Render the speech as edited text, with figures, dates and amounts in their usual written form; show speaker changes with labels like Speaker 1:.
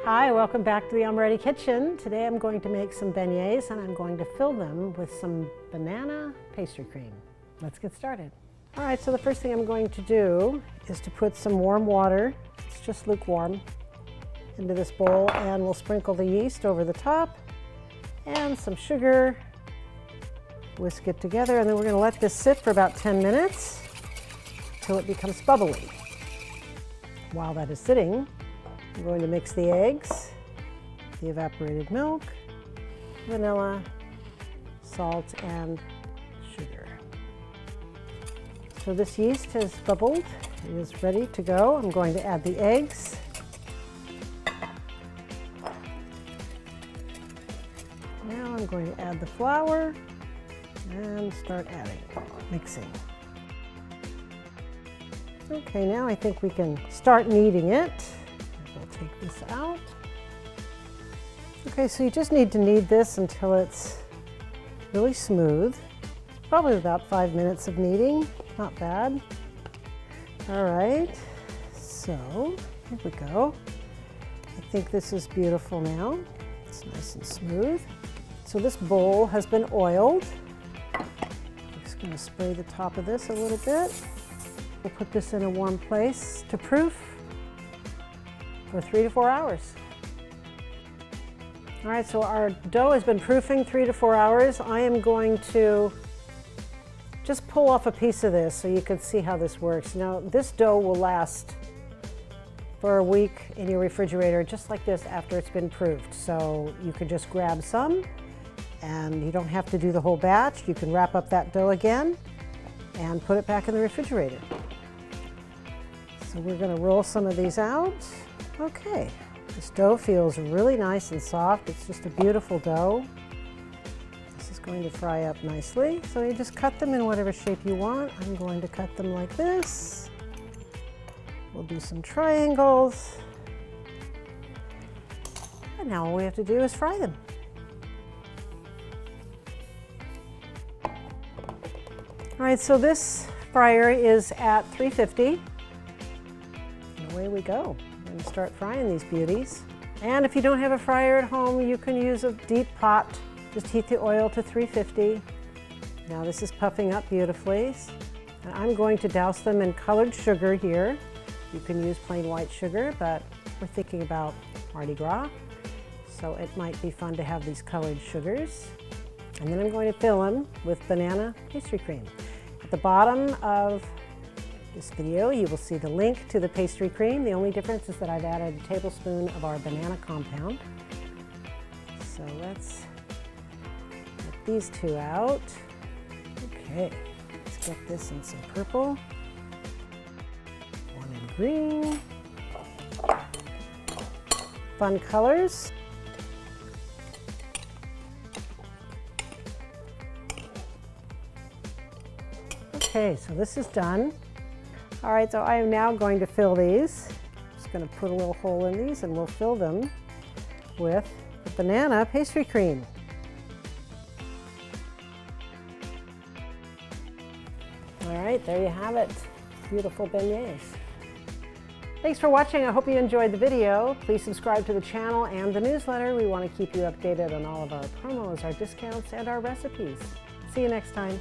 Speaker 1: Hi, welcome back to the Amoretti kitchen. Today I'm going to make some beignets and I'm going to fill them with some banana pastry cream. Let's get started. All right, so the first thing I'm going to do is to put some warm water, it's just lukewarm, into this bowl, and we'll sprinkle the yeast over the top and some sugar, whisk it together, and then we're going to let this sit for about 10 minutes till it becomes bubbly. While that is sitting, I'm going to mix the eggs, the evaporated milk, vanilla, salt, and sugar. So this yeast has bubbled. It is ready to go. I'm going to add the eggs. Now I'm going to add the flour and start adding, mixing. Okay, now I think we can start kneading it. We'll take this out. Okay, so you just need to knead this until it's really smooth. Probably about 5 minutes of kneading, not bad. All right, so here we go. I think this is beautiful now. It's nice and smooth. So this bowl has been oiled. I'm just going to spray the top of this a little bit. We'll put this in a warm place to proof for 3 to 4 hours. All right, so our dough has been proofing 3 to 4 hours. I am going to just pull off a piece of this so you can see how this works. Now, this dough will last for a week in your refrigerator just like this after it's been proofed. So you can just grab some and you don't have to do the whole batch. You can wrap up that dough again and put it back in the refrigerator. So we're going to roll some of these out. Okay, this dough feels really nice and soft. It's just a beautiful dough. This is going to fry up nicely. So you just cut them in whatever shape you want. I'm going to cut them like this. We'll do some triangles. And now all we have to do is fry them. All right, so this fryer is at 350. And away we go. We're going to start frying these beauties. And if you don't have a fryer at home, you can use a deep pot. Just heat the oil to 350. Now this is puffing up beautifully. And I'm going to douse them in colored sugar here. You can use plain white sugar, but we're thinking about Mardi Gras. So it might be fun to have these colored sugars. And then I'm going to fill them with banana pastry cream. At the bottom of this video, you will see the link to the pastry cream. The only difference is that I've added a tablespoon of our banana compound. So let's get these two out. Okay, let's get this in some purple. One in green. Fun colors. Okay, so this is done. All right, so I am now going to fill these. Just going to put a little hole in these and we'll fill them with the banana pastry cream. All right, there you have it. Beautiful beignets. Thanks for watching. I hope you enjoyed the video. Please subscribe to the channel and the newsletter. We want to keep you updated on all of our promos, our discounts, and our recipes. See you next time.